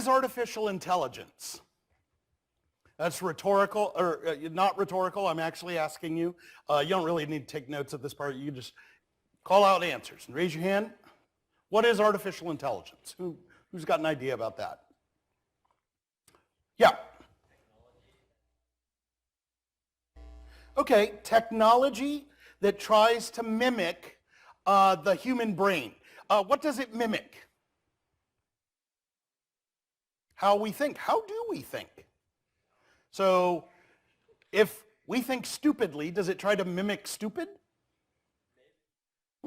is artificial intelligence? That's rhetorical, or not rhetorical. I'm actually asking you. You don't really need to take notes of this part. You just call out answers and raise your hand. What is artificial intelligence? Who's got an idea about that? Yeah. Okay, technology that tries to mimic the human brain. What does it mimic? How we think. How do we think? So if we think stupidly, does it try to mimic stupid?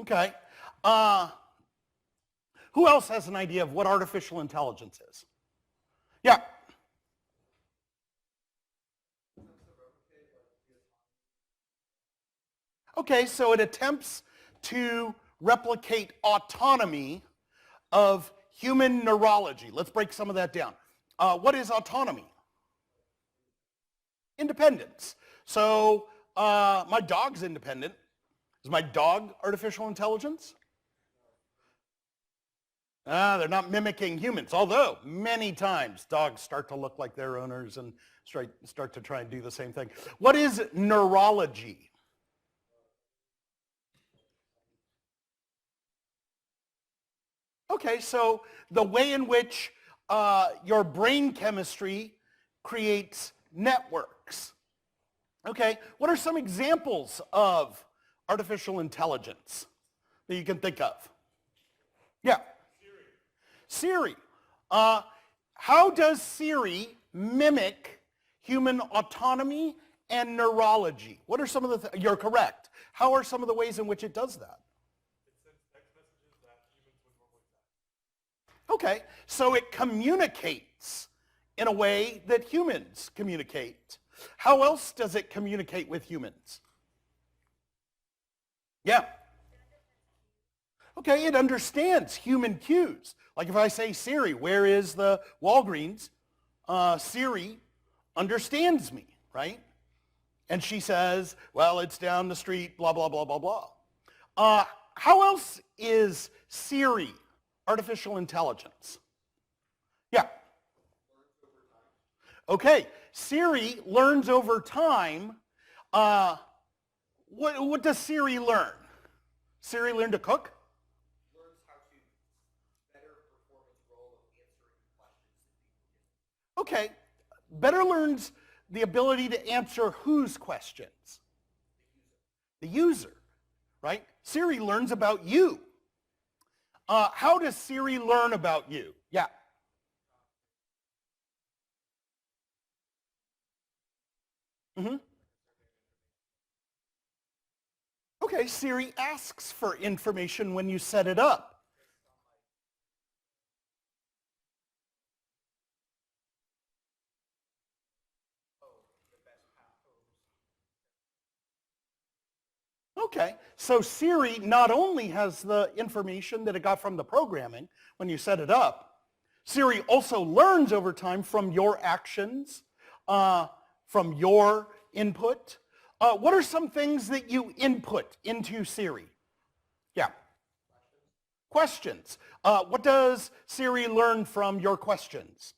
Okay. Who else has an idea of what artificial intelligence is? Yeah. Okay, so it attempts to replicate autonomy of human neurology. Let's break some of that down. What is autonomy? Independence. So my dog's independent. Is my dog artificial intelligence? They're not mimicking humans, although many times dogs start to look like their owners and start to try and do the same thing. What is neurology? Okay, so the way in which your brain chemistry creates networks. Okay, what are some examples of artificial intelligence that you can think of? Yeah. Siri. How does Siri mimic human autonomy and neurology? What are some of the, you're correct. How are some of the ways in which it does that? Okay, so it communicates in a way that humans communicate. How else does it communicate with humans? Yeah. Okay, it understands human cues. Like if I say, Siri, where is the Walgreens? Siri understands me, right? And she says, well, it's down the street, blah, blah, blah, blah, blah. How else is Siri artificial intelligence? Yeah. Okay, Siri learns over time. What does Siri learn? Siri learn to cook? Learns how to better perform its role of answering questions. Okay, better learns the ability to answer whose questions? The user, right? Siri learns about you. How does Siri learn about you? Yeah. Mm-hmm. Okay, Siri asks for information when you set it up. Okay, so Siri not only has the information that it got from the programming when you set it up, Siri also learns over time from your actions, from your input. What are some things that you input into Siri? Yeah. Questions. What does Siri learn from your questions?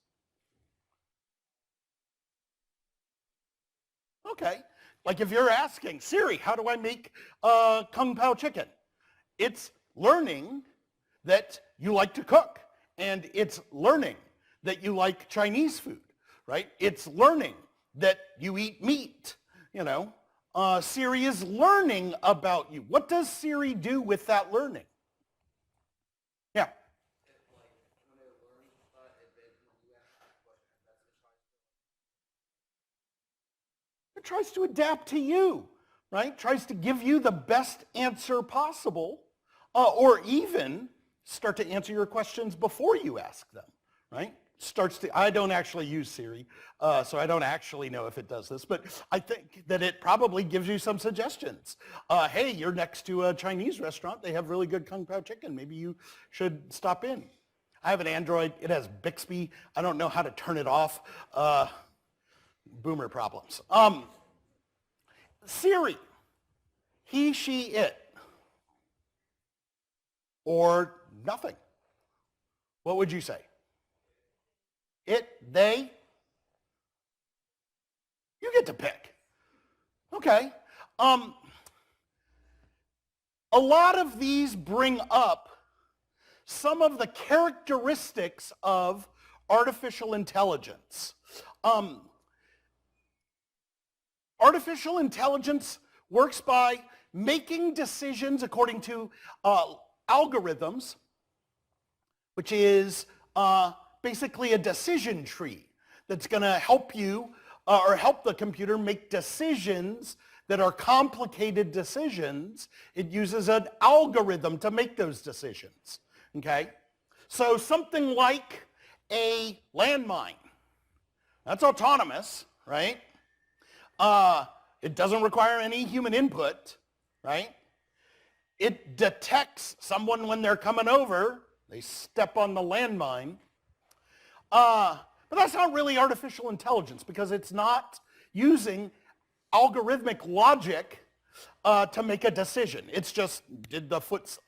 Okay. Like if you're asking, Siri, how do I make Kung Pao chicken? It's learning that you like to cook. And it's learning that you like Chinese food, right? It's learning that you eat meat, you know. Siri is learning about you. What does Siri do with that learning? Yeah. It tries to adapt to you, right? Tries to give you the best answer possible, or even start to answer your questions before you ask them, right? I don't actually use Siri, so I don't actually know if it does this, but I think that it probably gives you some suggestions. Hey, you're next to a Chinese restaurant. They have really good Kung Pao chicken. Maybe you should stop in. I have an Android. It has Bixby. I don't know how to turn it off. Boomer problems. Siri, he, she, it, or nothing. What would you say? it, they? You get to pick. Okay. A lot of these bring up some of the characteristics of artificial intelligence. Artificial intelligence works by making decisions according to algorithms, which is basically a decision tree that's going to help you or help the computer make decisions that are complicated decisions. It uses an algorithm to make those decisions, okay? So something like a landmine, that's autonomous, right? It doesn't require any human input, right? It detects someone when they're coming over. They step on the landmine. But that's not really artificial intelligence because it's not using algorithmic logic to make a decision. It's just, did the foot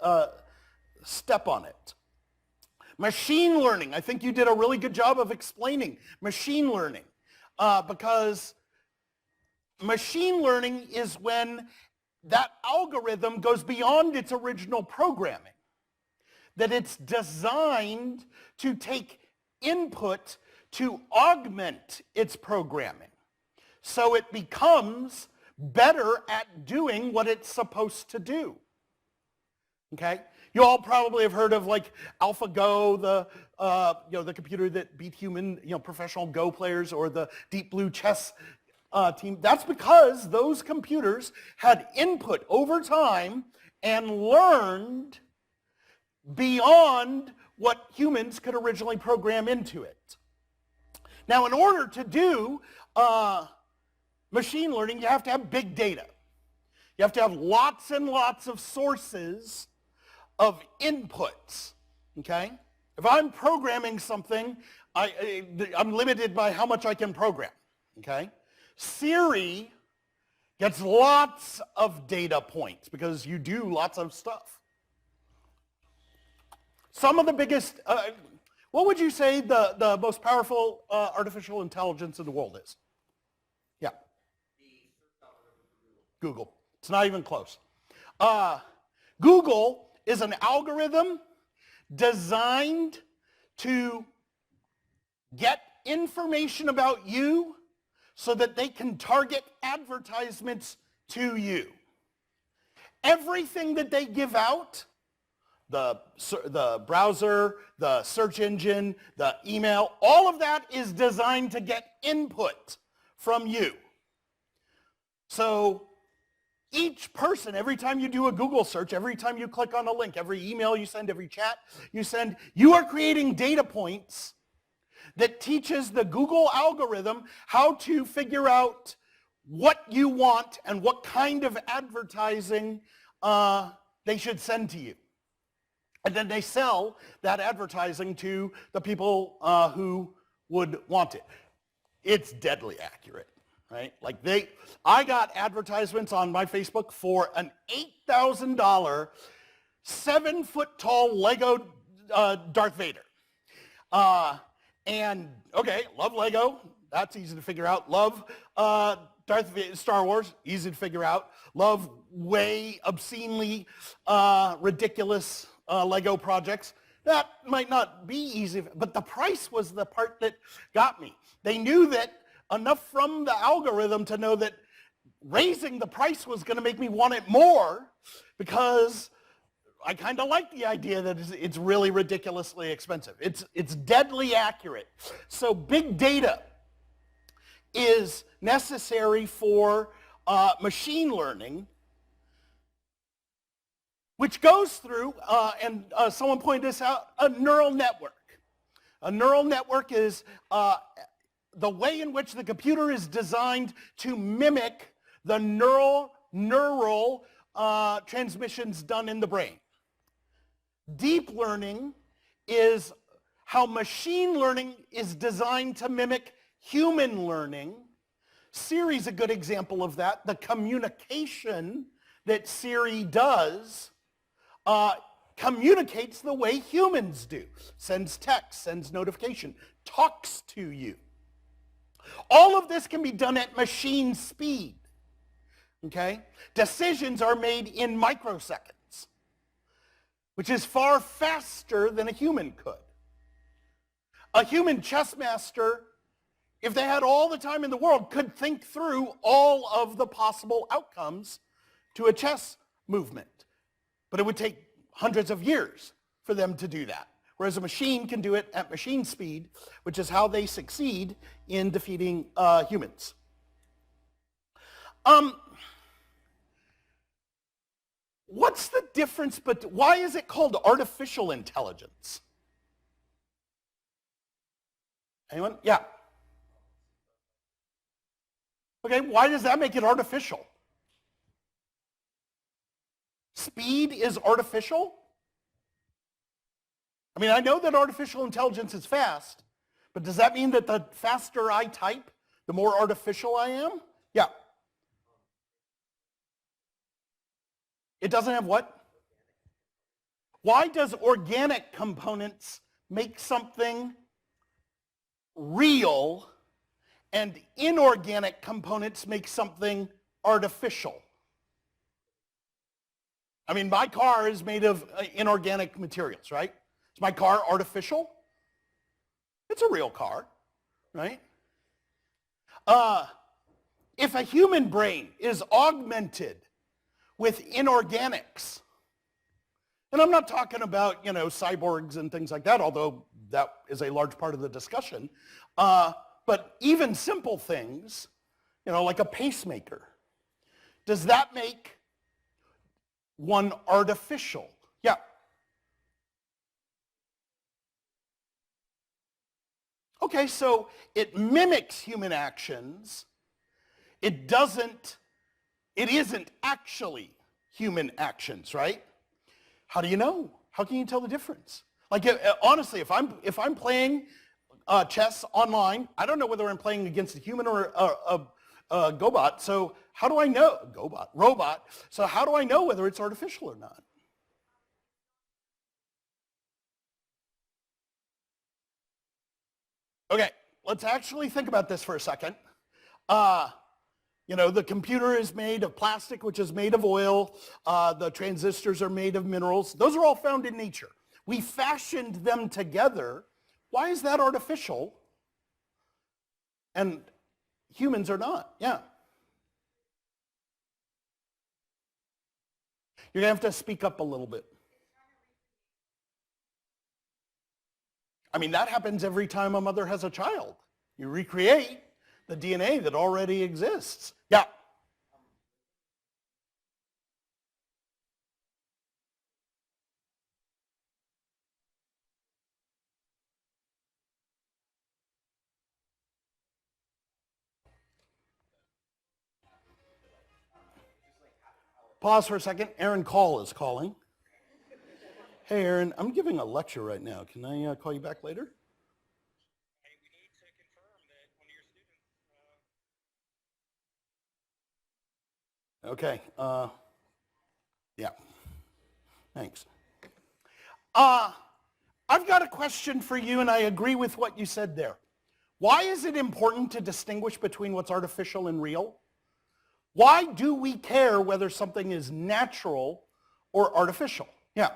step on it? Machine learning, I think you did a really good job of explaining machine learning because machine learning is when that algorithm goes beyond its original programming, that it's designed to take input to augment its programming. So it becomes better at doing what it's supposed to do. Okay? You all probably have heard of like AlphaGo, the computer that beat human, professional Go players, or the Deep Blue chess team. That's because those computers had input over time and learned beyond what humans could originally program into it. Now, in order to do machine learning, you have to have big data. You have to have lots and lots of sources of inputs, okay? If I'm programming something, I'm limited by how much I can program, okay? Siri gets lots of data points because you do lots of stuff. Some of the biggest, what would you say the most powerful artificial intelligence in the world is? Yeah. Google. It's not even close. Google is an algorithm designed to get information about you so that they can target advertisements to you. Everything that they give out, the browser, the search engine, the email, all of that is designed to get input from you. So each person, every time you do a Google search, every time you click on a link, every email you send, every chat you send, you are creating data points that teaches the Google algorithm how to figure out what you want and what kind of advertising they should send to you. And then they sell that advertising to the people who would want it. It's deadly accurate, right? Like I got advertisements on my Facebook for an $8,000, 7-foot-tall Lego Darth Vader. And okay, love Lego. That's easy to figure out. Love Star Wars, easy to figure out. Love way obscenely ridiculous Lego projects. That might not be easy, but the price was the part that got me. They knew that enough from the algorithm to know that raising the price was going to make me want it more because I kind of like the idea that it's really ridiculously expensive. It's deadly accurate. So big data is necessary for machine learning, which goes through, and someone pointed this out, a neural network. A neural network is the way in which the computer is designed to mimic the neural transmissions done in the brain. Deep learning is how machine learning is designed to mimic human learning. Siri's a good example of that. The communication that Siri does communicates the way humans do. Sends text, sends notification, talks to you. All of this can be done at machine speed. Okay? Decisions are made in microseconds, which is far faster than a human could. A human chess master, if they had all the time in the world, could think through all of the possible outcomes to a chess movement. But it would take hundreds of years for them to do that. Whereas a machine can do it at machine speed, which is how they succeed in defeating humans. What's the difference, but why is it called artificial intelligence? Anyone? Yeah. Okay, why does that make it artificial? Speed is artificial? I mean, I know that artificial intelligence is fast, but does that mean that the faster I type, the more artificial I am? Yeah. It doesn't have what? Why does organic components make something real and inorganic components make something artificial? I mean, my car is made of inorganic materials, right? Is my car artificial? It's a real car, right? If a human brain is augmented with inorganics, and I'm not talking about, cyborgs and things like that, although that is a large part of the discussion, but even simple things, like a pacemaker, does that make one artificial? Yeah. Okay, so it mimics human actions. It isn't actually human actions, right? How do you know? How can you tell the difference? Like, honestly, if I'm playing chess online, I don't know whether I'm playing against a human or a GoBot. So how do I know? Robot. So how do I know whether it's artificial or not? Okay, let's actually think about this for a second. The computer is made of plastic, which is made of oil. The transistors are made of minerals. Those are all found in nature. We fashioned them together. Why is that artificial? And humans are not. Yeah. You're going to have to speak up a little bit. I mean, that happens every time a mother has a child. You recreate the DNA that already exists. Yeah. Pause for a second. Aaron Call is calling. Hey, Aaron, I'm giving a lecture right now. Can I call you back later? Hey, we need to confirm that one of your students. Okay. Yeah. Thanks. I've got a question for you, and I agree with what you said there. Why is it important to distinguish between what's artificial and real? Why do we care whether something is natural or artificial? Yeah.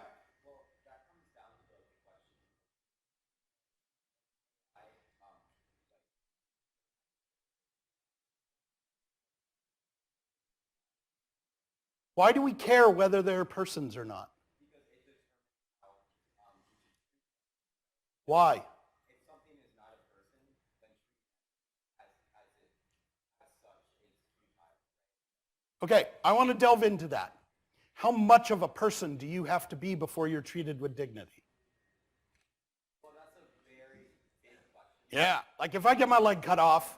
Well, that comes down to the question. Why do we care whether they're persons or not? Because it determines how you should treat them. Why? If something is not a person, then treat it as such is futile. Okay, I want to delve into that. How much of a person do you have to be before you're treated with dignity? Well, that's a very big question. Yeah, like if I get my leg cut off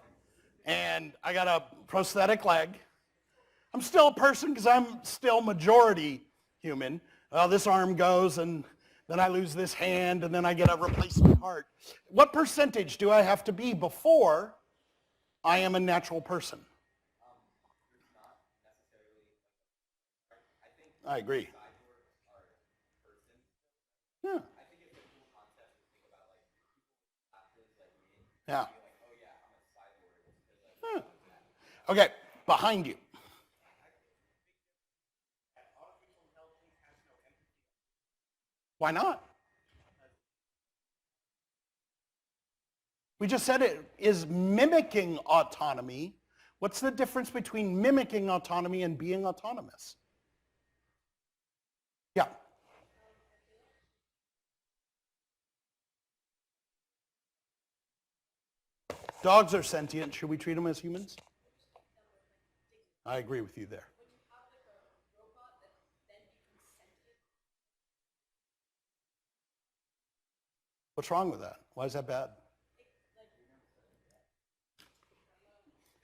and I got a prosthetic leg, I'm still a person because I'm still majority human. Well, this arm goes and then I lose this hand and then I get a replacement heart. What percentage do I have to be before I am a natural person? There's not necessarily, I think I agree. cyborgs are persons. Yeah. I think it's a cool concept to think about, like, people with glasses, like me Yeah. oh yeah, I'm a cyborg. Hmm. Okay, behind you. Artificial intelligence has no empathy. Why not? We just said it is mimicking autonomy. What's the difference between mimicking autonomy and being autonomous? Yeah. Dogs are sentient. Should we treat them as humans? I agree with you there. What's wrong with that? Why is that bad?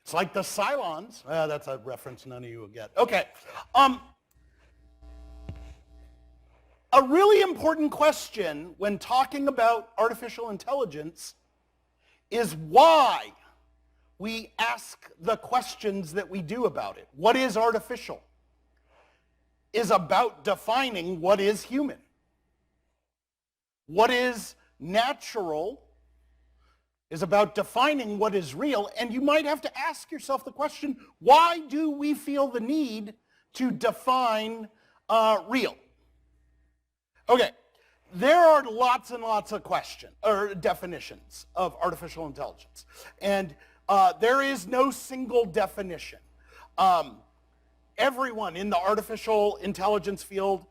It's like the Cylons. That's a reference none of you will get. Okay. A really important question when talking about artificial intelligence is why we ask the questions that we do about it. What is artificial? Is about defining what is human. What is natural is about defining what is real, and you might have to ask yourself the question, why do we feel the need to define real? Okay, there are lots and lots of questions or definitions of artificial intelligence, and there is no single definition. Everyone in the artificial intelligence field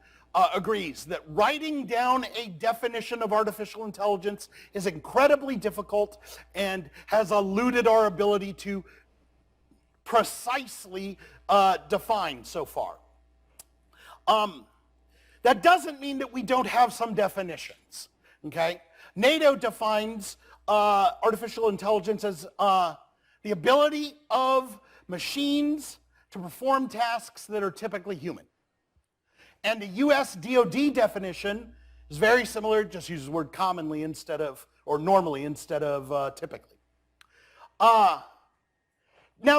agrees that writing down a definition of artificial intelligence is incredibly difficult and has eluded our ability to precisely define so far. That doesn't mean that we don't have some definitions, okay? NATO defines artificial intelligence as the ability of machines to perform tasks that are typically human. And the US DoD definition is very similar, just uses the word commonly instead of, or normally instead of typically. Now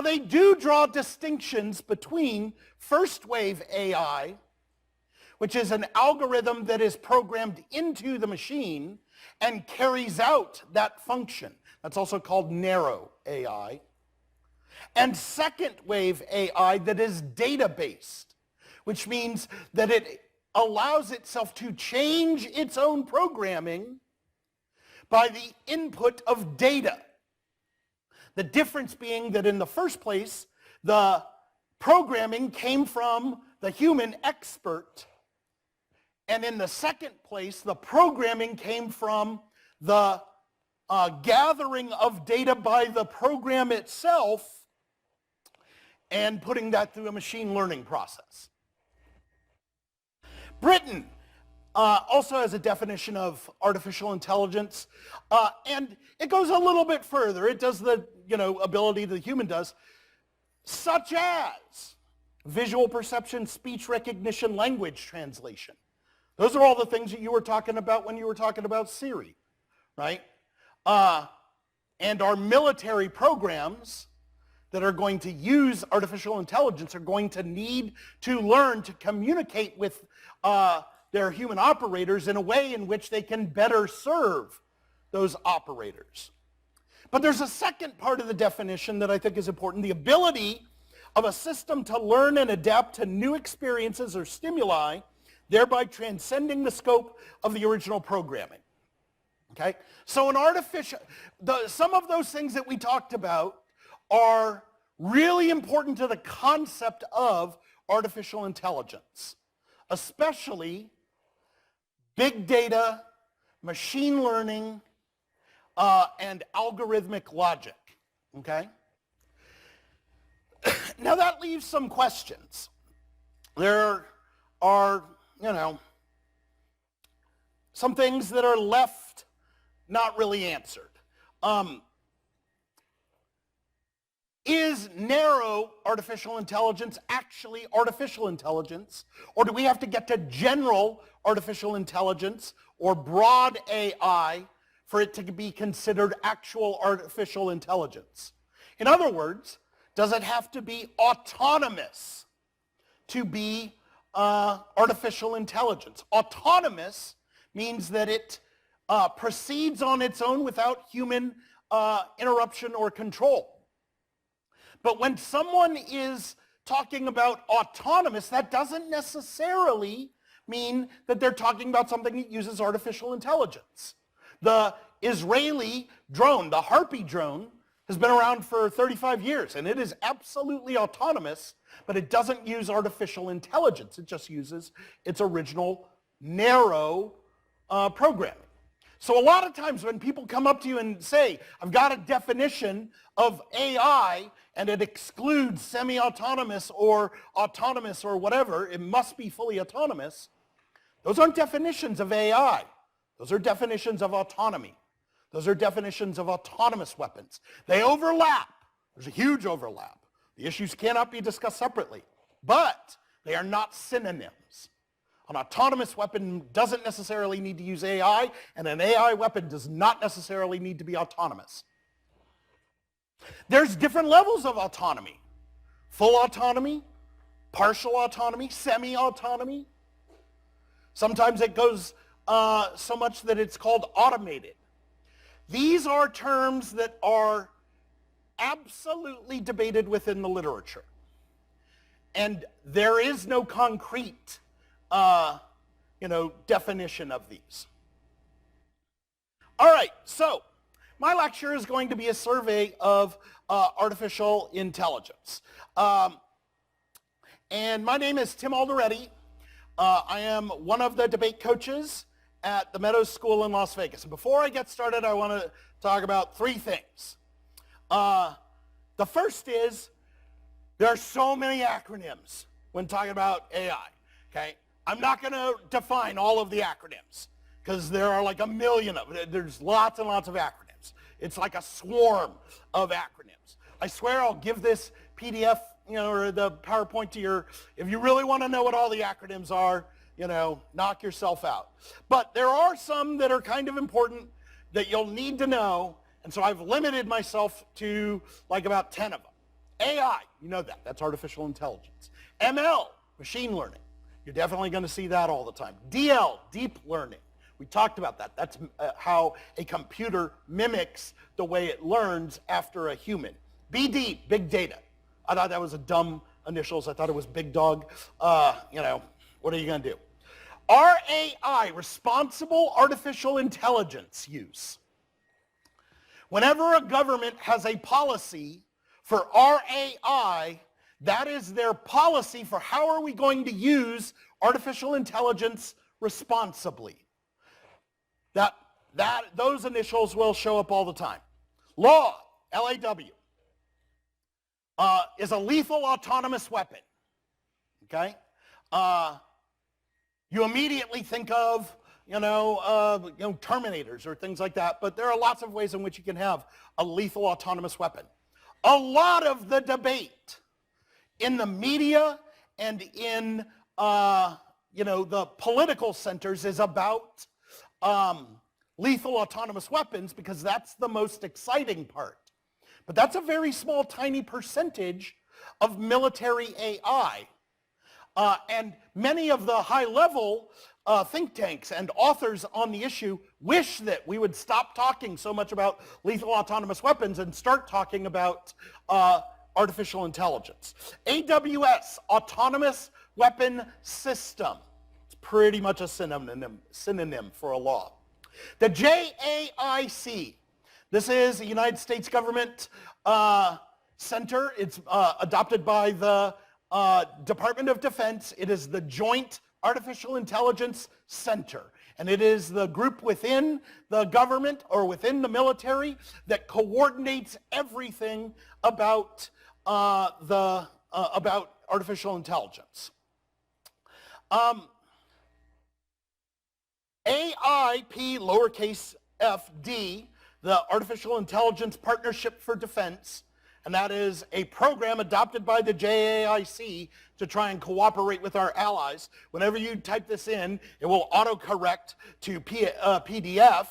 they do draw distinctions between first wave AI, which is an algorithm that is programmed into the machine and carries out that function. That's also called narrow AI. And second wave AI that is data-based, which means that it allows itself to change its own programming by the input of data. The difference being that in the first place, the programming came from the human expert, and in the second place, the programming came from the gathering of data by the program itself and putting that through a machine learning process. Britain also has a definition of artificial intelligence, and it goes a little bit further. It does the ability the human does, such as visual perception, speech recognition, language translation. Those are all the things that you were talking about when you were talking about Siri, right? And our military programs that are going to use artificial intelligence are going to need to learn to communicate with their human operators in a way in which they can better serve those operators. But there's a second part of the definition that I think is important, the ability of a system to learn and adapt to new experiences or stimuli, thereby transcending the scope of the original programming. Okay? So some of those things that we talked about are really important to the concept of artificial intelligence, especially big data, machine learning, and algorithmic logic. Okay? Now that leaves some questions. There are, some things that are left not really answered. Is narrow artificial intelligence actually artificial intelligence? Or do we have to get to general artificial intelligence or broad AI for it to be considered actual artificial intelligence? In other words, does it have to be autonomous to be artificial intelligence? Autonomous means that it proceeds on its own without human interruption or control. But when someone is talking about autonomous, that doesn't necessarily mean that they're talking about something that uses artificial intelligence. The Israeli drone, the Harpy drone, has been around for 35 years, and it is absolutely autonomous, but it doesn't use artificial intelligence. It just uses its original narrow programming. So a lot of times when people come up to you and say, I've got a definition of AI and it excludes semi-autonomous or autonomous or whatever, it must be fully autonomous, those aren't definitions of AI. Those are definitions of autonomy. Those are definitions of autonomous weapons. They overlap. There's a huge overlap. The issues cannot be discussed separately, but they are not synonyms. An autonomous weapon doesn't necessarily need to use AI, and an AI weapon does not necessarily need to be autonomous. There's different levels of autonomy. Full autonomy, partial autonomy, semi-autonomy. Sometimes it goes so much that it's called automated. These are terms that are absolutely debated within the literature. And there is no concrete definition of these. All right, so my lecture is going to be a survey of artificial intelligence. And my name is Tim Alderete. I am one of the debate coaches at the Meadows School in Las Vegas. And before I get started, I want to talk about three things. The first is there are so many acronyms when talking about AI, okay? I'm not going to define all of the acronyms because there are like a million of them. There's lots and lots of acronyms. It's like a swarm of acronyms. I swear I'll give this PDF, or the PowerPoint to your, if you really want to know what all the acronyms are, knock yourself out. But there are some that are kind of important that you'll need to know, and so I've limited myself to like about 10 of them. AI, you know that. That's artificial intelligence. ML, machine learning. You're definitely going to see that all the time. DL, deep learning. We talked about that. That's how a computer mimics the way it learns after a human. BD, big data. I thought that was a dumb initials. I thought it was big dog. What are you going to do? RAI, responsible artificial intelligence use. Whenever a government has a policy for RAI, that is their policy for how are we going to use artificial intelligence responsibly. Those initials will show up all the time. Law, LAW, is a lethal autonomous weapon. Okay? You immediately think of, Terminators or things like that, but there are lots of ways in which you can have a lethal autonomous weapon. A lot of the debate in the media and in, the political centers is about lethal autonomous weapons because that's the most exciting part. But that's a very small, tiny percentage of military AI. And many of the high-level think tanks and authors on the issue wish that we would stop talking so much about lethal autonomous weapons and start talking about artificial intelligence. AWS, Autonomous Weapon System. It's pretty much a synonym for a law. The JAIC, this is a United States government center. It's adopted by the Department of Defense. It is the Joint Artificial Intelligence Center. And it is the group within the government or within the military that coordinates everything about about artificial intelligence. AIP, lowercase fd, the Artificial Intelligence Partnership for Defense, and that is a program adopted by the JAIC to try and cooperate with our allies. Whenever you type this in, it will autocorrect to PDF,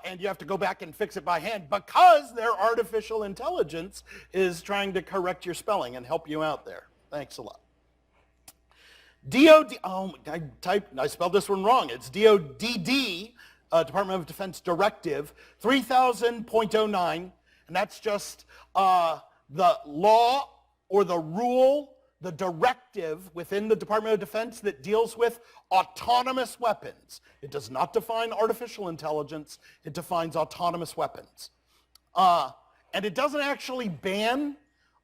and you have to go back and fix it by hand because their artificial intelligence is trying to correct your spelling and help you out there. Thanks a lot. DOD, I spelled this one wrong. It's DODD, Department of Defense Directive 3000.09, and that's just the law or the rule, the directive within the Department of Defense that deals with autonomous weapons. It does not define artificial intelligence. It defines autonomous weapons. And it doesn't actually ban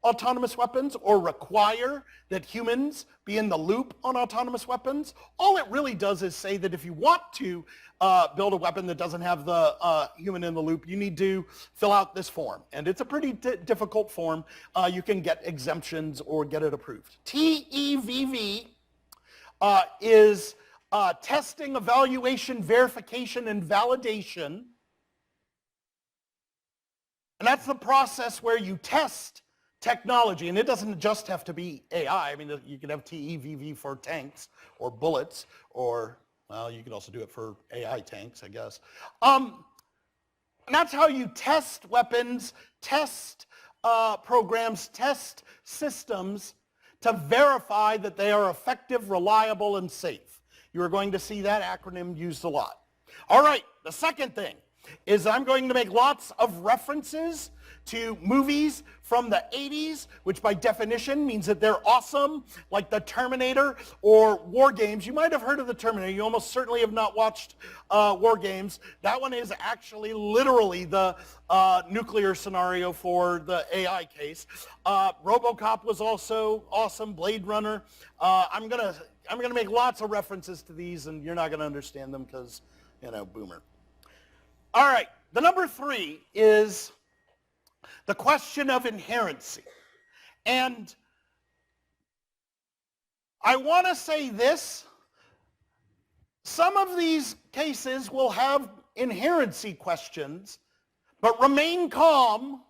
autonomous weapons or require that humans be in the loop on autonomous weapons. All it really does is say that if you want to build a weapon that doesn't have the human in the loop, you need to fill out this form. And it's a pretty difficult form. You can get exemptions or get it approved. TEVV is testing, evaluation, verification, and validation. And that's the process where you test technology, and it doesn't just have to be AI. I mean, you could have TEVV for tanks or bullets, or, well, you could also do it for AI tanks, I guess. And that's how you test weapons, test programs, test systems to verify that they are effective, reliable, and safe. You are going to see that acronym used a lot. All right, the second thing is I'm going to make lots of references to movies from the 80s, which by definition means that they're awesome, like The Terminator or War Games. You might have heard of The Terminator. You almost certainly have not watched War Games. That one is actually literally the nuclear scenario for the AI case. RoboCop was also awesome. Blade Runner. I'm gonna make lots of references to these, and you're not gonna understand them because, you know, boomer. All right, the number 3 is the question of inherency. And I want to say this, some of these cases will have inherency questions, but remain calm,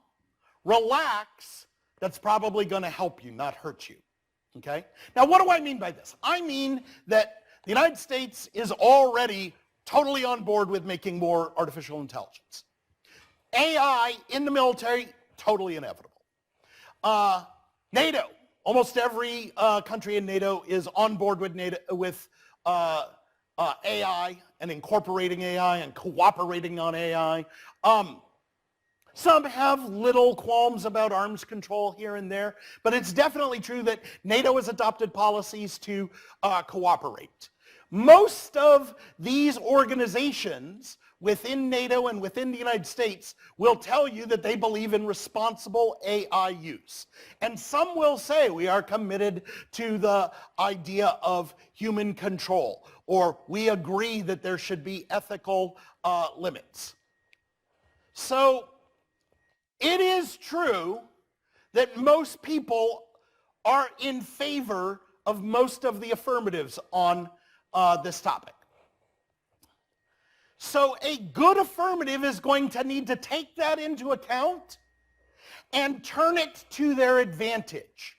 relax, that's probably going to help you, not hurt you, okay? Now, what do I mean by this? I mean that the United States is already totally on board with making more artificial intelligence. AI in the military, totally inevitable. NATO, almost every country in NATO is on board with AI and incorporating AI and cooperating on AI. Some have little qualms about arms control here and there, but it's definitely true that NATO has adopted policies to cooperate. Most of these organizations within NATO and within the United States will tell you that they believe in responsible AI use. And some will say we are committed to the idea of human control, or we agree that there should be ethical limits. So it is true that most people are in favor of most of the affirmatives on this topic. So a good affirmative is going to need to take that into account and turn it to their advantage.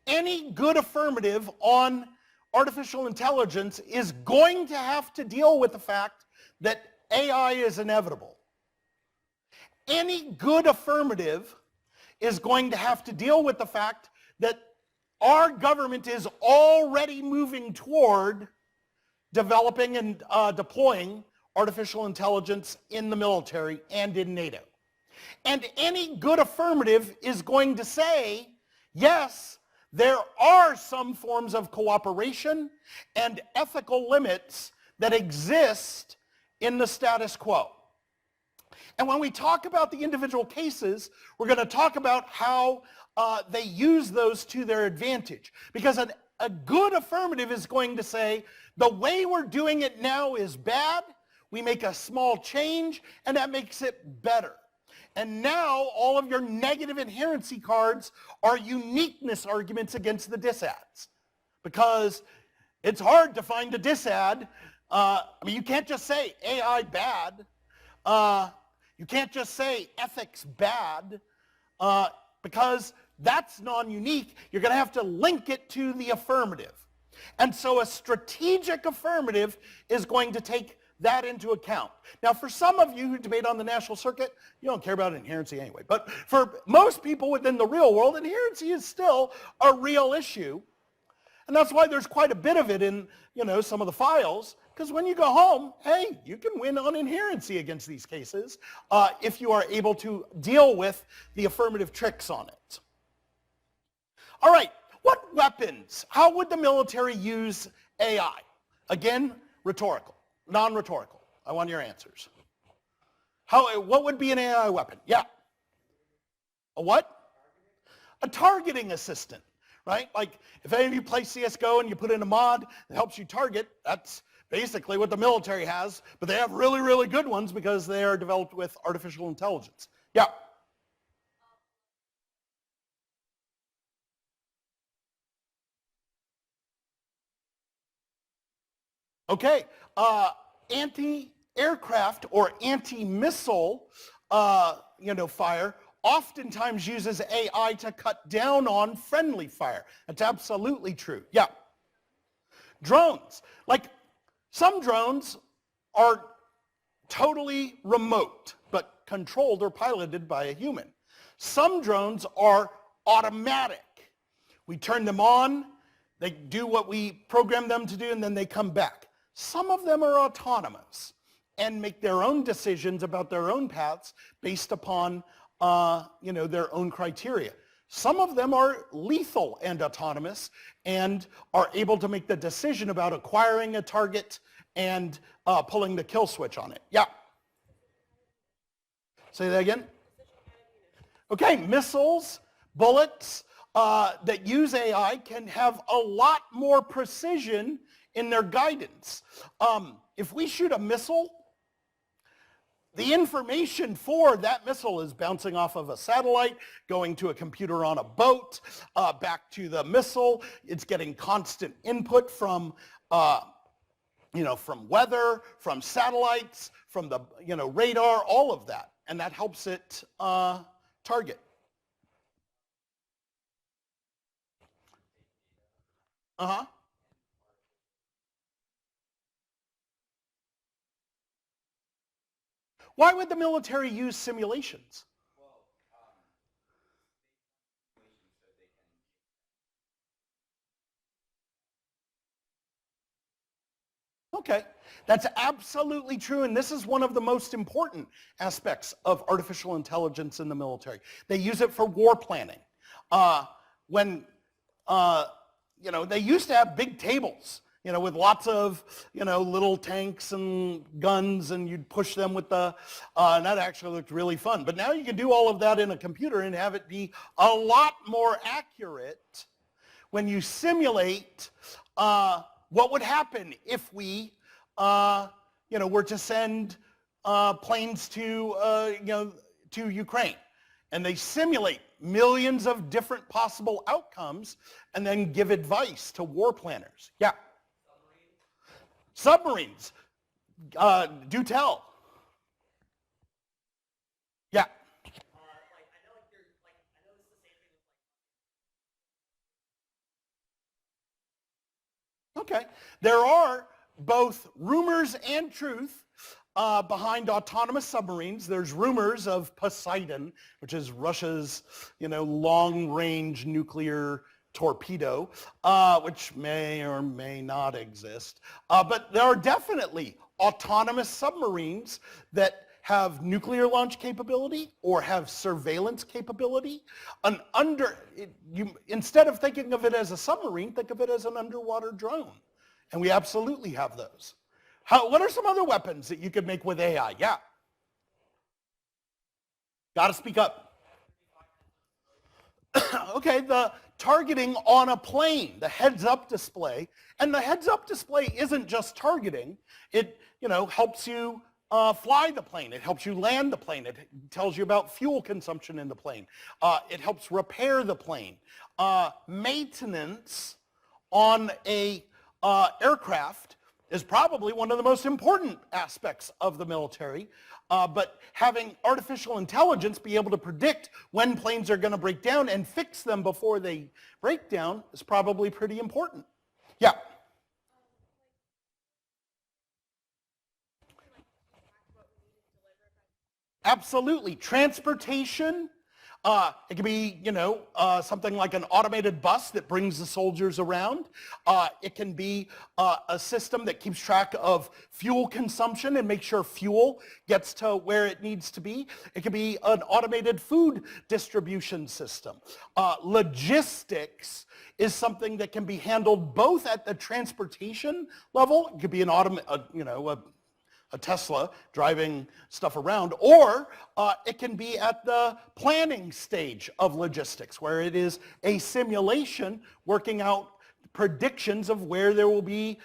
Any good affirmative on artificial intelligence is going to have to deal with the fact that AI is inevitable. Any good affirmative is going to have to deal with the fact that our government is already moving toward developing and deploying artificial intelligence in the military and in NATO. And any good affirmative is going to say, yes, there are some forms of cooperation and ethical limits that exist in the status quo. And when we talk about the individual cases, we're going to talk about how they use those to their advantage. Because a good affirmative is going to say, the way we're doing it now is bad. We make a small change, and that makes it better. And now all of your negative inherency cards are uniqueness arguments against the disads. Because it's hard to find a disad. I mean, you can't just say AI bad. You can't just say ethics bad, because that's non-unique. You're going to have to link it to the affirmative. And so a strategic affirmative is going to take that into account. Now, for some of you who debate on the national circuit, you don't care about inherency anyway. But for most people within the real world, inherency is still a real issue. And that's why there's quite a bit of it in, some of the files, Because when you go home, hey, you can win on inherency against these cases if you are able to deal with the affirmative tricks on it. All right, what weapons? How would the military use AI? Again, rhetorical, non-rhetorical. I want your answers. What would be an AI weapon? Yeah. A what? A targeting assistant, right? Like if any of you play CSGO and you put in a mod that helps you target, that's basically what the military has, but they have really, really good ones because they are developed with artificial intelligence. Yeah. Okay. Anti-aircraft or anti-missile, fire oftentimes uses AI to cut down on friendly fire. That's absolutely true. Yeah. Drones. Like some drones are totally remote, but controlled or piloted by a human. Some drones are automatic. We turn them on, they do what we program them to do, and then they come back. Some of them are autonomous and make their own decisions about their own paths based upon their own criteria. Some of them are lethal and autonomous and are able to make the decision about acquiring a target and pulling the kill switch on it. Yeah. Say that again. Okay, missiles, bullets that use AI can have a lot more precision in their guidance. If we shoot a missile, the information for that missile is bouncing off of a satellite, going to a computer on a boat, back to the missile. It's getting constant input from from weather, from satellites, from the radar, all of that, and that helps it target. Why would the military use simulations? Okay, that's absolutely true, and this is one of the most important aspects of artificial intelligence in the military. They use it for war planning. They used to have big tables, with lots of, little tanks and guns, and you'd push them with and that actually looked really fun. But now you can do all of that in a computer and have it be a lot more accurate when you simulate what would happen if we, were to send planes to Ukraine, and they simulate millions of different possible outcomes, and then give advice to war planners. Yeah. Submarines. Do tell. Yeah. Okay. There are both rumors and truth behind autonomous submarines. There's rumors of Poseidon, which is Russia's, long-range nuclear torpedo, which may or may not exist. But there are definitely autonomous submarines that have nuclear launch capability or have surveillance capability. Instead of thinking of it as a submarine, think of it as an underwater drone. And we absolutely have those. What are some other weapons that you could make with AI? Yeah. Got to speak up. Okay, the targeting on a plane, the heads-up display. And the heads-up display isn't just targeting. It, helps you fly the plane. It helps you land the plane. It tells you about fuel consumption in the plane. It helps repair the plane. Maintenance on a aircraft is probably one of the most important aspects of the military. But having artificial intelligence be able to predict when planes are going to break down and fix them before they break down is probably pretty important. Yeah. Absolutely. Transportation, It could be, something like an automated bus that brings the soldiers around. It can be a system that keeps track of fuel consumption and makes sure fuel gets to where it needs to be. It could be an automated food distribution system. Logistics is something that can be handled both at the transportation level. It could be a Tesla driving stuff around, or it can be at the planning stage of logistics, where it is a simulation working out predictions of where there will be,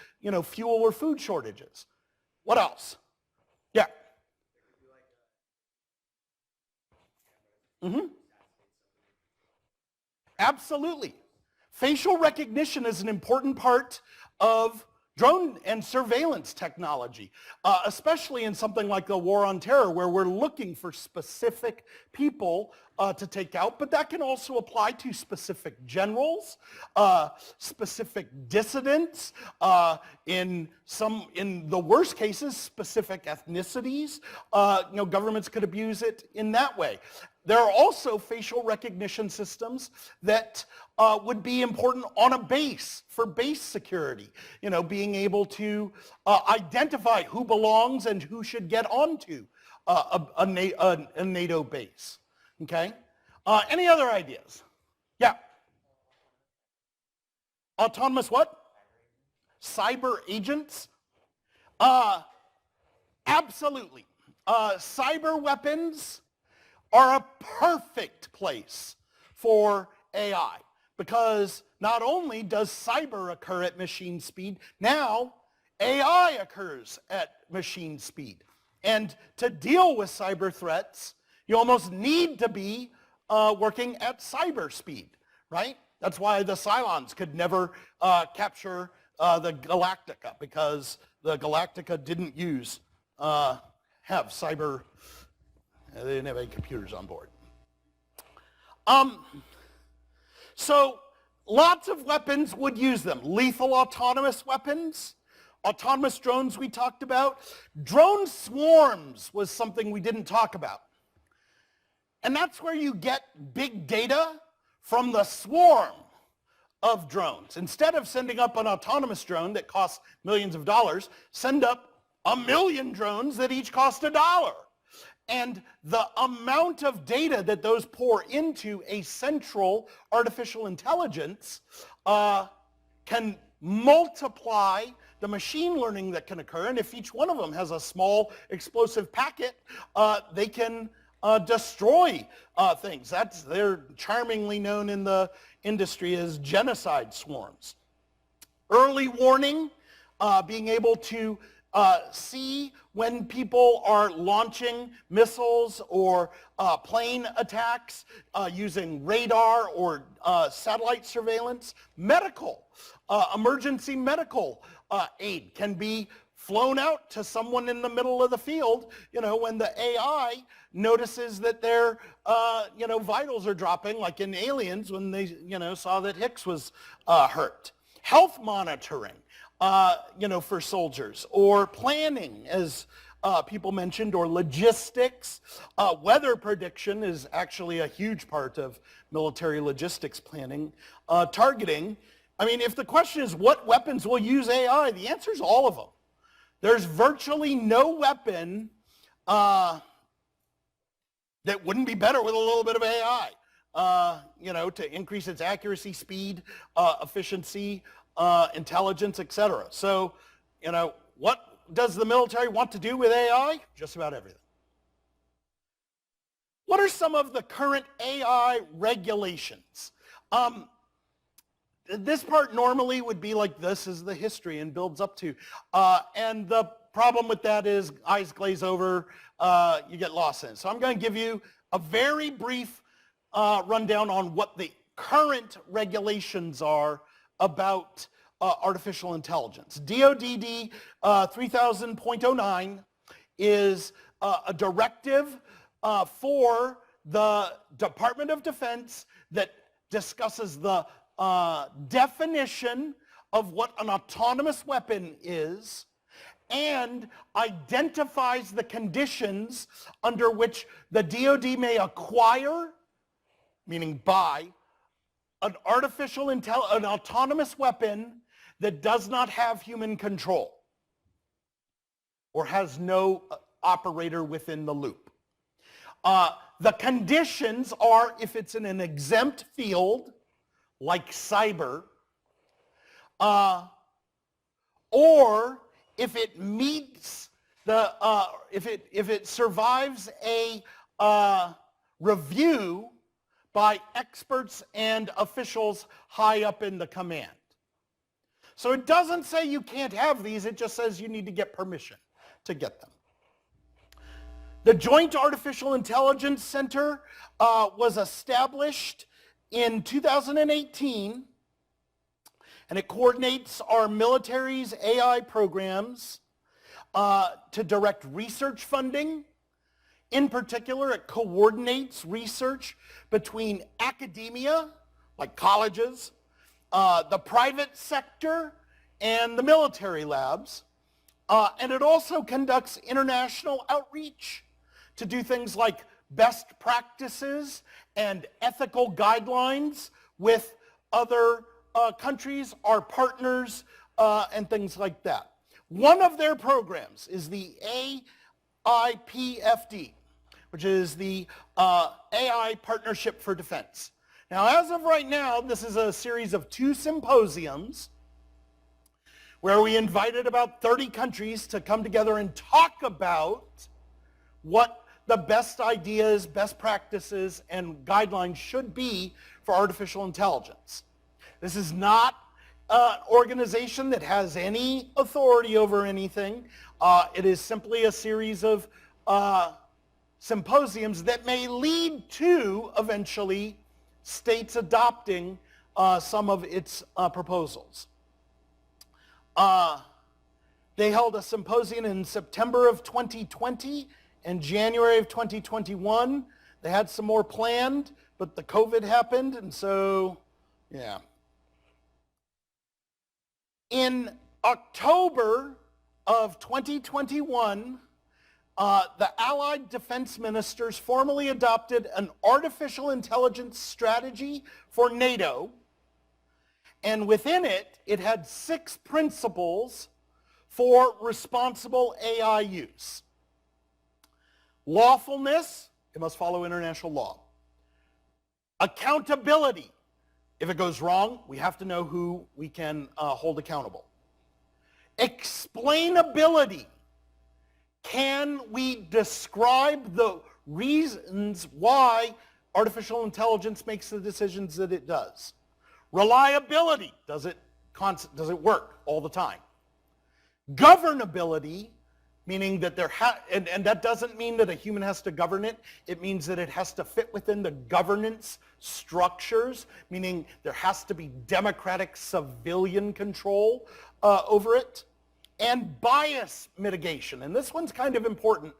fuel or food shortages. What else? Yeah. Mm-hmm. Absolutely. Facial recognition is an important part of drone and surveillance technology, especially in something like the War on Terror, where we're looking for specific people to take out, but that can also apply to specific generals, specific dissidents, in the worst cases, specific ethnicities. Governments could abuse it in that way. There are also facial recognition systems that would be important on a base, for base security. Being able to identify who belongs and who should get onto a NATO base. Okay? Any other ideas? Yeah. Autonomous what? Cyber agents? Absolutely. Cyber weapons are a perfect place for AI, because not only does cyber occur at machine speed, now AI occurs at machine speed. And to deal with cyber threats, you almost need to be working at cyber speed, right? That's why the Cylons could never capture the Galactica, because the Galactica didn't have cyber. They didn't have any computers on board. So lots of weapons would use them. Lethal autonomous weapons, autonomous drones we talked about. Drone swarms was something we didn't talk about. And that's where you get big data from the swarm of drones. Instead of sending up an autonomous drone that costs millions of dollars, send up 1 million drones that each cost $1. And the amount of data that those pour into a central artificial intelligence can multiply the machine learning that can occur. And if each one of them has a small explosive packet, they can destroy things. They're charmingly known in the industry as genocide swarms. Early warning, being able to see when people are launching missiles or plane attacks using radar or satellite surveillance. Medical, emergency medical aid can be flown out to someone in the middle of the field, when the AI notices that their, vitals are dropping, like in Aliens when they, saw that Hicks was hurt. Health monitoring, for soldiers, or planning, as people mentioned, or logistics. Weather prediction is actually a huge part of military logistics planning. Targeting. I mean, if the question is what weapons will use AI, the answer is all of them. There's virtually no weapon that wouldn't be better with a little bit of AI, to increase its accuracy, speed, efficiency, intelligence, etc. So, what does the military want to do with AI? Just about everything. What are some of the current AI regulations? This part normally would be like this is the history and builds up to. And the problem with that is eyes glaze over, you get lost in it. So I'm going to give you a very brief rundown on what the current regulations are about artificial intelligence. DODD 3000.09 is a directive for the Department of Defense that discusses the definition of what an autonomous weapon is and identifies the conditions under which the DoD may acquire meaning buy, an an autonomous weapon that does not have human control or has no operator within the loop. The conditions are if it's in an exempt field, like cyber, or if it meets the, if it survives a review by experts and officials high up in the command. So it doesn't say you can't have these, it just says you need to get permission to get them. The Joint Artificial Intelligence Center was established in 2018, and it coordinates our military's AI programs to direct research funding. In particular, it coordinates research between academia, like colleges, the private sector, and the military labs. And it also conducts international outreach to do things like best practices and ethical guidelines with other countries, our partners, and things like that. One of their programs is the AIPFD, which is the AI Partnership for Defense. Now, as of right now, this is a series of 2 symposiums where we invited about 30 countries to come together and talk about what the best ideas, best practices, and guidelines should be for artificial intelligence. This is not an organization that has any authority over anything. It is simply a series of symposiums that may lead to, eventually, states adopting some of its proposals. They held a symposium in September of 2020 and January of 2021. They had some more planned, but the COVID happened, and so, yeah. In October of 2021, the Allied defense ministers formally adopted an artificial intelligence strategy for NATO, and within it, it had 6 principles for responsible AI use. Lawfulness, it must follow international law. Accountability, if it goes wrong, we have to know who we can hold accountable. Explainability, can we describe the reasons why artificial intelligence makes the decisions that it does? Reliability, does it work all the time? Governability, meaning that and that doesn't mean that a human has to govern it. It means that it has to fit within the governance structures, meaning there has to be democratic civilian control over it. And bias mitigation, and this one's kind of important.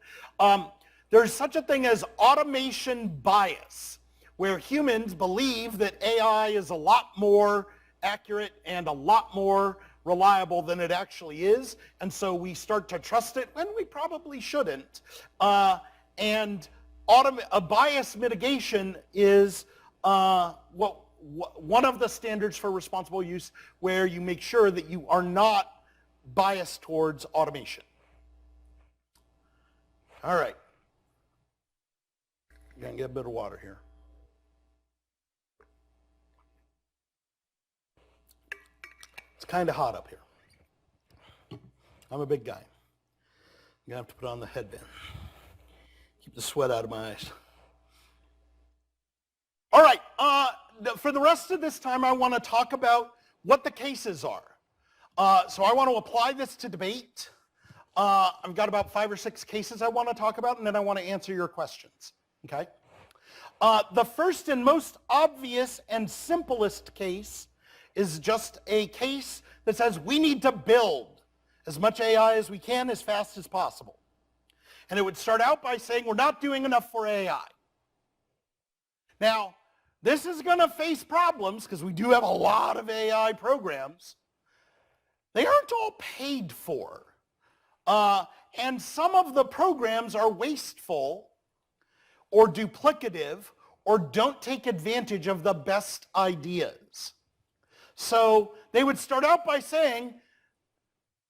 There's such a thing as automation bias, where humans believe that AI is a lot more accurate and a lot more reliable than it actually is, and so we start to trust it when we probably shouldn't. And a bias mitigation is one of the standards for responsible use, where you make sure that you are not biased towards automation. All right. I'm going to get a bit of water here. It's kind of hot up here. I'm a big guy. I'm going to have to put on the headband. Keep the sweat out of my eyes. All right. For the rest of this time, I want to talk about what the cases are. So I want to apply this to debate. I've got about 5 or 6 cases I want to talk about, and then I want to answer your questions. Okay? The first and most obvious and simplest case is just a case that says we need to build as much AI as we can as fast as possible. And it would start out by saying we're not doing enough for AI. Now, this is going to face problems because we do have a lot of AI programs. They aren't all paid for. And some of the programs are wasteful or duplicative or don't take advantage of the best ideas. So they would start out by saying,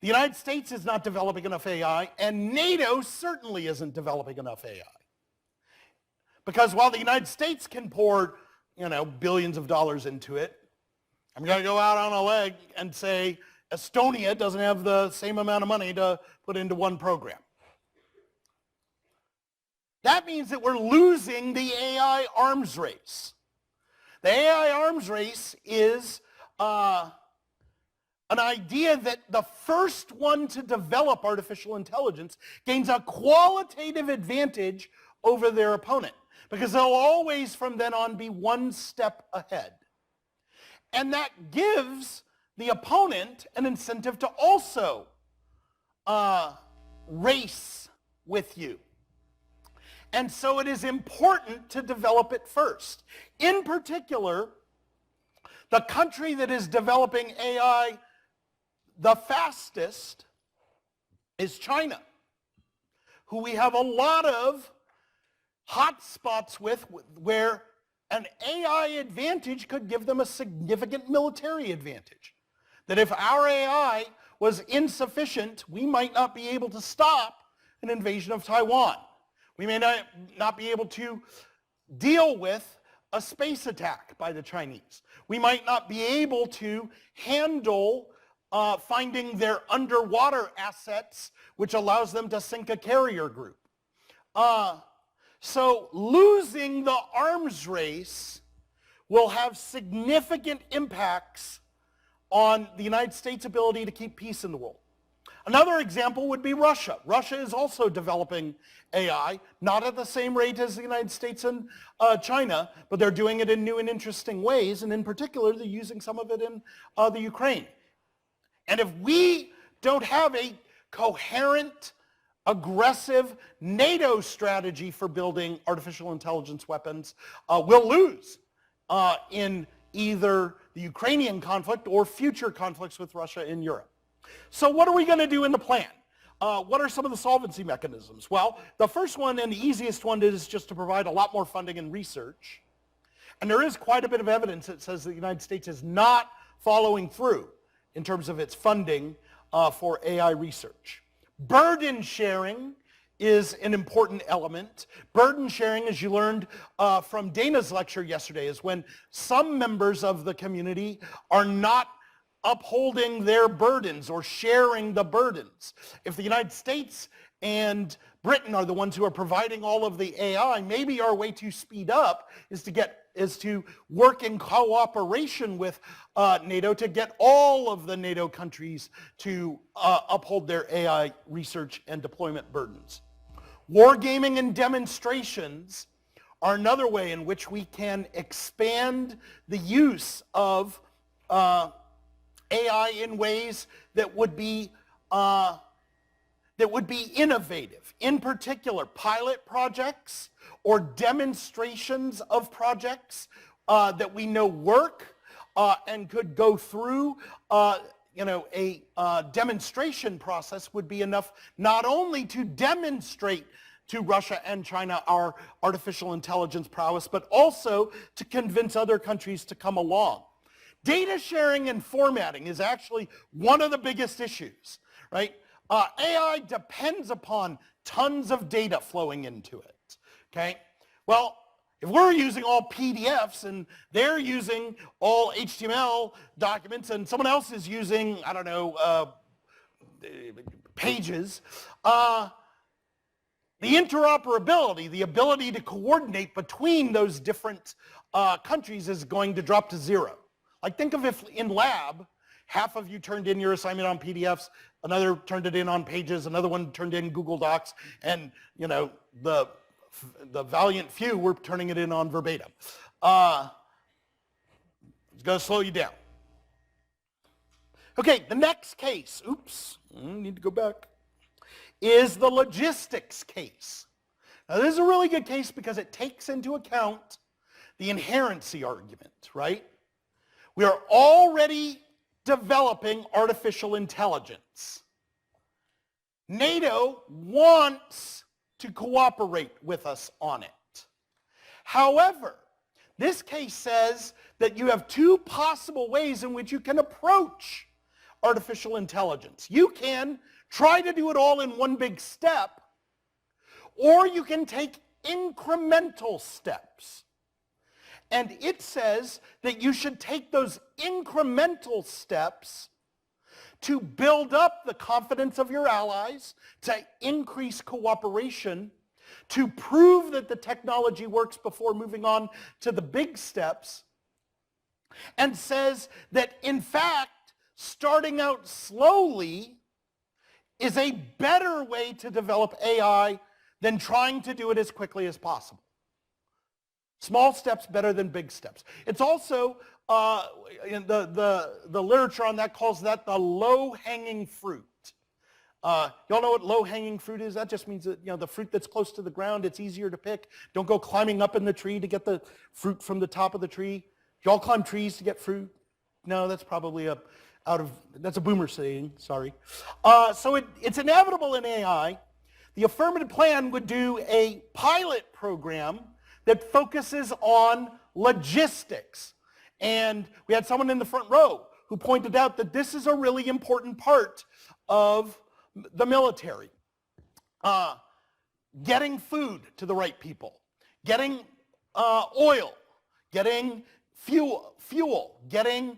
the United States is not developing enough AI, and NATO certainly isn't developing enough AI. Because while the United States can pour, billions of dollars into it, I'm going to go out on a leg and say Estonia doesn't have the same amount of money to put into one program. That means that we're losing the AI arms race. The AI arms race is an idea that the first one to develop artificial intelligence gains a qualitative advantage over their opponent, because they'll always from then on be one step ahead. And that gives the opponent an incentive to also race with you. And so it is important to develop it first. In particular, the country that is developing AI the fastest is China, who we have a lot of hot spots with, where an AI advantage could give them a significant military advantage. That if our AI was insufficient, we might not be able to stop an invasion of Taiwan. We may not be able to deal with a space attack by the Chinese. We might not be able to handle finding their underwater assets, which allows them to sink a carrier group. So losing the arms race will have significant impacts on the United States' ability to keep peace in the world. Another example would be Russia. Russia is also developing AI, not at the same rate as the United States and China, but they're doing it in new and interesting ways, and in particular, they're using some of it in the Ukraine. And if we don't have a coherent, aggressive NATO strategy for building artificial intelligence weapons, we'll lose in either the Ukrainian conflict or future conflicts with Russia in Europe. So what are we going to do in the plan? What are some of the solvency mechanisms? Well, the first one and the easiest one is just to provide a lot more funding and research. And there is quite a bit of evidence that says that the United States is not following through in terms of its funding for AI research. Burden sharing is an important element. Burden sharing, as you learned from Dana's lecture yesterday, is when some members of the community are not upholding their burdens or sharing the burdens. If the United States and Britain are the ones who are providing all of the AI, maybe our way to speed up is to work in cooperation with NATO to get all of the NATO countries to uphold their AI research and deployment burdens. Wargaming and demonstrations are another way in which we can expand the use of AI in ways that would be innovative. In particular, pilot projects or demonstrations of projects that we know work and could go through a demonstration process would be enough not only to demonstrate to Russia and China our artificial intelligence prowess, but also to convince other countries to come along. Data sharing and formatting is actually one of the biggest issues, right? AI depends upon tons of data flowing into it, okay? Well, if we're using all PDFs and they're using all HTML documents and someone else is using, I don't know, pages, the interoperability, the ability to coordinate between those different countries is going to drop to zero. Like think of if in lab, half of you turned in your assignment on PDFs, another turned it in on Pages, another one turned in Google Docs, and the valiant few were turning it in on verbatim. It's going to slow you down. Okay, the next case, oops, I need to go back, is the logistics case. Now this is a really good case because it takes into account the inherency argument, right? We are already developing artificial intelligence. NATO wants to cooperate with us on it. However, This case says that you have two possible ways in which you can approach artificial intelligence. You can try to do it all in one big step, or you can take incremental steps. And it says that you should take those incremental steps to build up the confidence of your allies, to increase cooperation, to prove that the technology works before moving on to the big steps, and says that in fact, starting out slowly is a better way to develop AI than trying to do it as quickly as possible. Small steps better than big steps. It's also, in the literature on that calls that the low-hanging fruit. Y'all know what low-hanging fruit is? That just means that, the fruit that's close to the ground, it's easier to pick. Don't go climbing up in the tree to get the fruit from the top of the tree. Y'all climb trees to get fruit? No, that's probably that's a boomer saying, sorry. So it's inevitable in AI. The affirmative plan would do a pilot program that focuses on logistics. And we had someone in the front row who pointed out that this is a really important part of the military. Getting food to the right people, getting oil, getting fuel, getting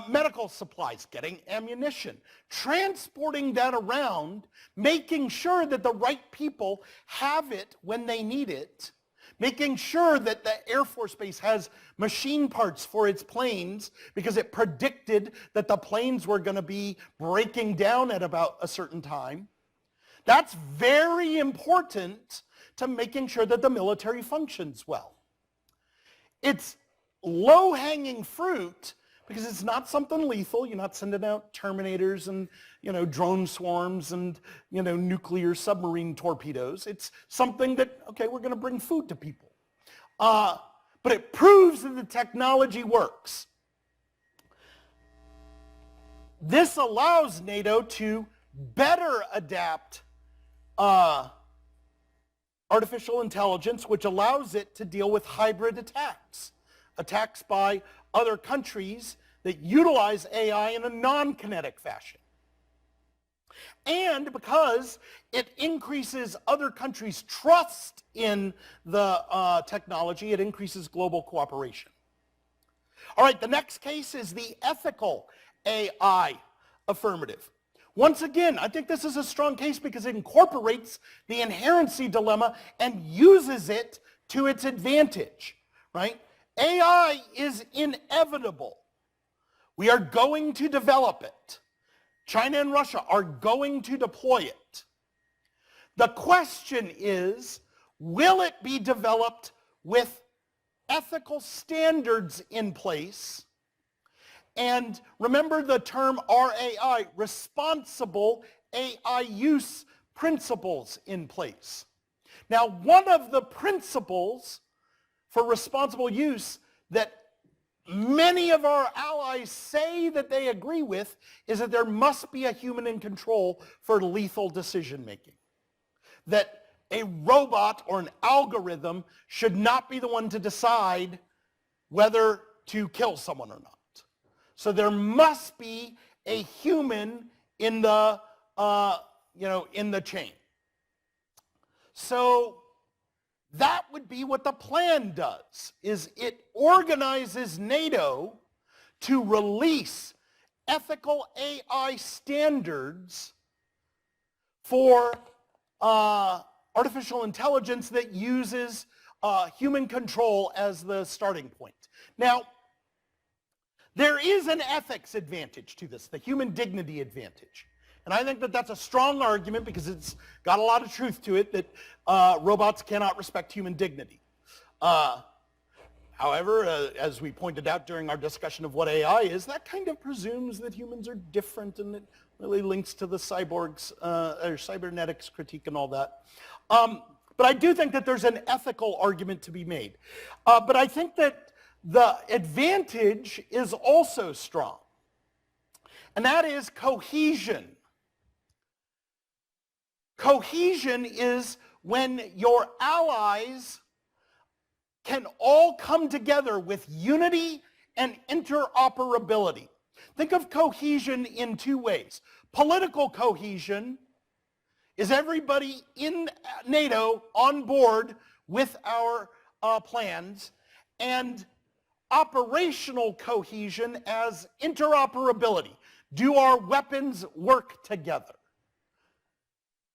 medical supplies, getting ammunition, transporting that around, making sure that the right people have it when they need it, making sure that the Air Force Base has machine parts for its planes because it predicted that the planes were going to be breaking down at about a certain time. That's very important to making sure that the military functions well. It's low-hanging fruit because it's not something lethal. You're not sending out Terminators and, drone swarms and, nuclear submarine torpedoes. It's something that, okay, we're going to bring food to people. But it proves that the technology works. This allows NATO to better adapt artificial intelligence, which allows it to deal with hybrid attacks by other countries that utilize AI in a non-kinetic fashion. And because it increases other countries' trust in the technology, it increases global cooperation. All right, the next case is the ethical AI affirmative. Once again, I think this is a strong case because it incorporates the inherency dilemma and uses it to its advantage, right? AI is inevitable. We are going to develop it. China and Russia are going to deploy it. The question is, will it be developed with ethical standards in place? And remember the term RAI, responsible AI use principles in place. Now, one of the principles for responsible use that many of our allies say that they agree with is that there must be a human in control for lethal decision making. That a robot or an algorithm should not be the one to decide whether to kill someone or not. So there must be a human in the in the chain. So that would be what the plan does, is it organizes NATO to release ethical AI standards for artificial intelligence that uses human control as the starting point. Now, there is an ethics advantage to this, the human dignity advantage. And I think that that's a strong argument because it's got a lot of truth to it that robots cannot respect human dignity. However, as we pointed out during our discussion of what AI is, that kind of presumes that humans are different, and it really links to the cyborgs or cybernetics critique and all that. But I do think that there's an ethical argument to be made. But I think that the advantage is also strong, and that is cohesion. Cohesion is when your allies can all come together with unity and interoperability. Think of cohesion in two ways. Political cohesion is everybody in NATO on board with our plans, and operational cohesion as interoperability. Do our weapons work together?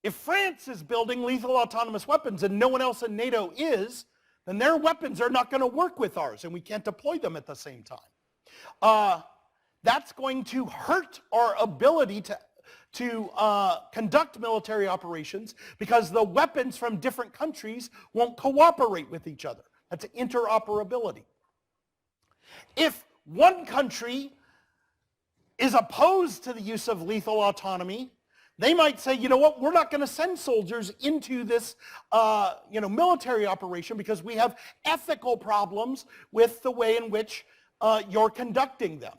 If France is building lethal autonomous weapons and no one else in NATO is, then their weapons are not going to work with ours, and we can't deploy them at the same time. That's going to hurt our ability to conduct military operations because the weapons from different countries won't cooperate with each other. That's interoperability. If one country is opposed to the use of lethal autonomy, they might say, you know what, we're not going to send soldiers into this military operation because we have ethical problems with the way in which you're conducting them.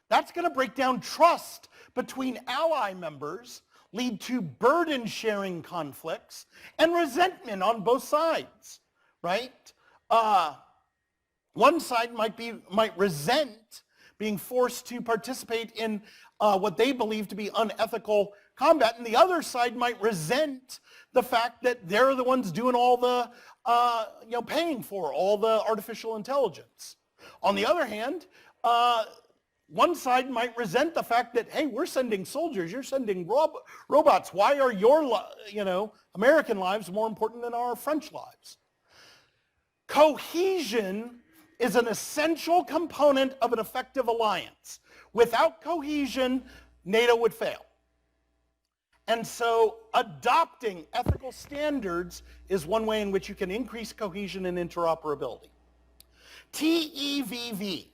That's going to break down trust between ally members, lead to burden-sharing conflicts, and resentment on both sides, right? One side might resent being forced to participate in what they believe to be unethical combat, and the other side might resent the fact that they're the ones doing all the, paying for all the artificial intelligence. On the other hand, one side might resent the fact that, hey, we're sending soldiers, you're sending robots. Why are your, American lives more important than our French lives? Cohesion is an essential component of an effective alliance. Without cohesion, NATO would fail. And so adopting ethical standards is one way in which you can increase cohesion and interoperability. TEVV,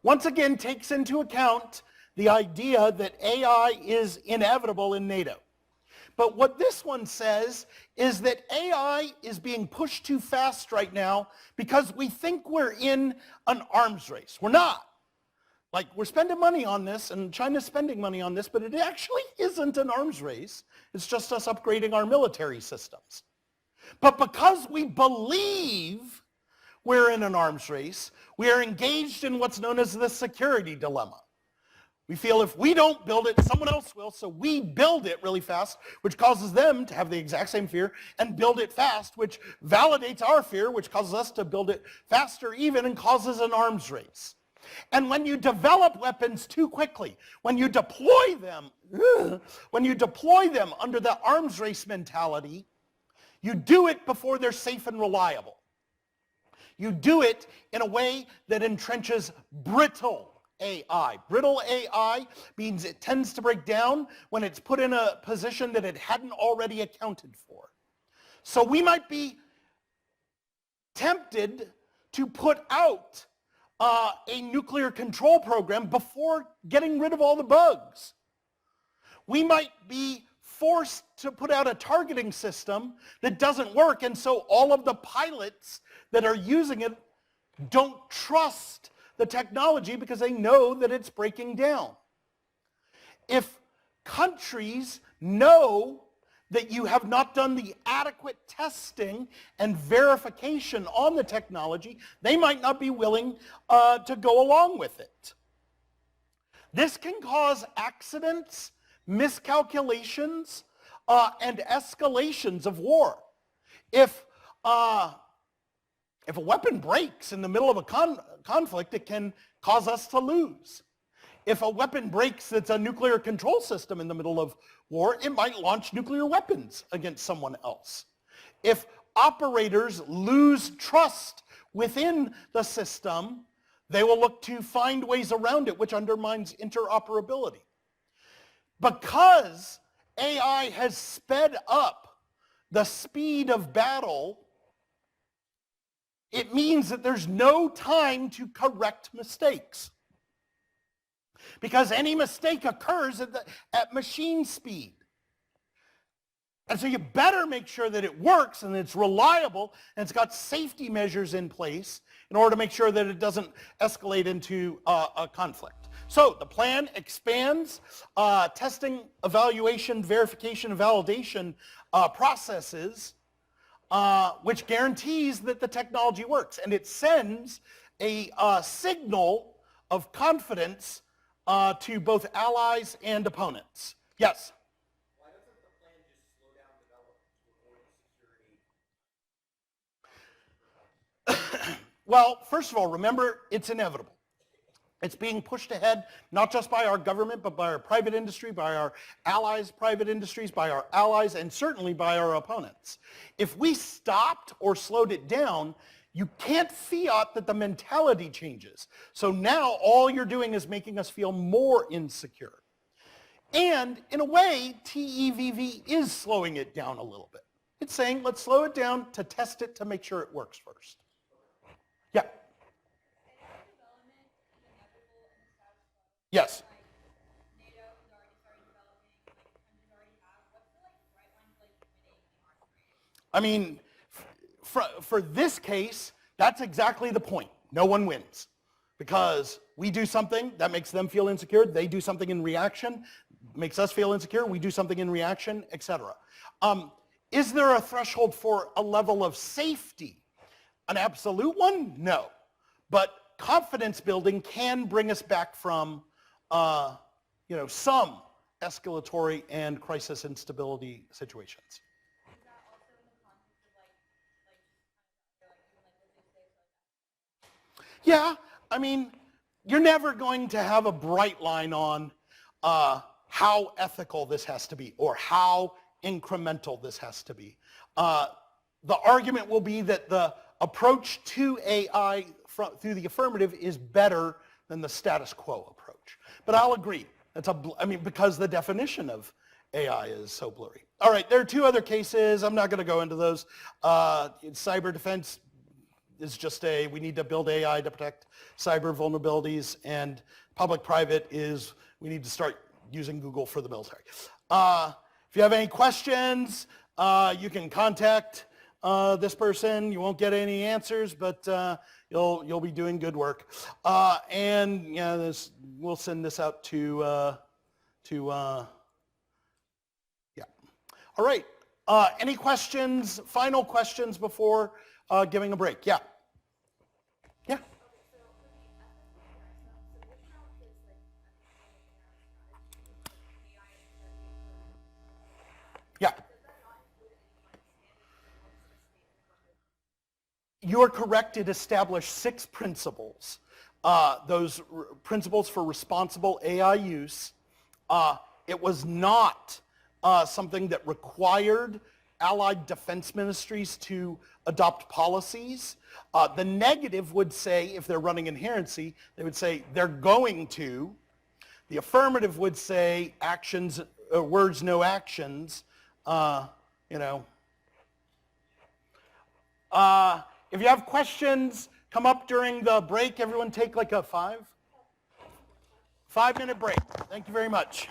once again, takes into account the idea that AI is inevitable in NATO. But what this one says is that AI is being pushed too fast right now because we think we're in an arms race. We're not. Like, we're spending money on this, and China's spending money on this, but it actually isn't an arms race. It's just us upgrading our military systems. But because we believe we're in an arms race, we are engaged in what's known as the security dilemma. We feel if we don't build it, someone else will, so we build it really fast, which causes them to have the exact same fear, and build it fast, which validates our fear, which causes us to build it faster even, and causes an arms race. And when you develop weapons too quickly, when you deploy them under the arms race mentality, you do it before they're safe and reliable. You do it in a way that entrenches brittle AI. Brittle AI means it tends to break down when it's put in a position that it hadn't already accounted for. So we might be tempted to put out a nuclear control program before getting rid of all the bugs. We might be forced to put out a targeting system that doesn't work, and so all of the pilots that are using it don't trust the technology because they know that it's breaking down. If countries know that you have not done the adequate testing and verification on the technology, they might not be willing to go along with it. This can cause accidents, miscalculations, and escalations of war. If a weapon breaks in the middle of a conflict, it can cause us to lose. If a weapon breaks that's a nuclear control system in the middle of war, it might launch nuclear weapons against someone else. If operators lose trust within the system, they will look to find ways around it, which undermines interoperability. Because AI has sped up the speed of battle, it means that there's no time to correct mistakes. Because any mistake occurs at machine speed. And so you better make sure that it works and it's reliable and it's got safety measures in place in order to make sure that it doesn't escalate into a conflict. So the plan expands testing, evaluation, verification, and validation processes which guarantees that the technology works. And it sends a signal of confidence to both allies and opponents. Yes? Why doesn't the plan just slow down development to avoid security? Well, first of all, remember, it's inevitable. It's being pushed ahead, not just by our government, but by our private industry, by our allies' private industries, by our allies, and certainly by our opponents. If we stopped or slowed it down, you can't fiat that the mentality changes. So now all you're doing is making us feel more insecure. And in a way, TEVV is slowing it down a little bit. It's saying, let's slow it down to test it to make sure it works first. Yeah. Yes. I mean, for this case, that's exactly the point. No one wins. Because we do something that makes them feel insecure, they do something in reaction, makes us feel insecure, we do something in reaction, etc. Is there a threshold for a level of safety? An absolute one? No. But confidence building can bring us back from some escalatory and crisis instability situations. Yeah, I mean, you're never going to have a bright line on how ethical this has to be or how incremental this has to be. The argument will be that the approach to AI through the affirmative is better than the status quo approach. But I'll agree. Because the definition of AI is so blurry. All right, there are two other cases. I'm not going to go into those. Cyber defense is just we need to build AI to protect cyber vulnerabilities, and public-private is we need to start using Google for the military. If you have any questions, you can contact this person. You won't get any answers, but you'll be doing good work. We'll send this out to yeah. All right. Any questions? Final questions before giving a break? Yeah. Yeah. Yeah. You're correct. It established 6 principles. Those principles for responsible AI use. It was not something that required allied defense ministries to adopt policies. The negative would say, if they're running inherency, they would say they're going to. The affirmative would say actions, words, no actions. If you have questions, come up during the break. Everyone take like a 5-minute break. Thank you very much.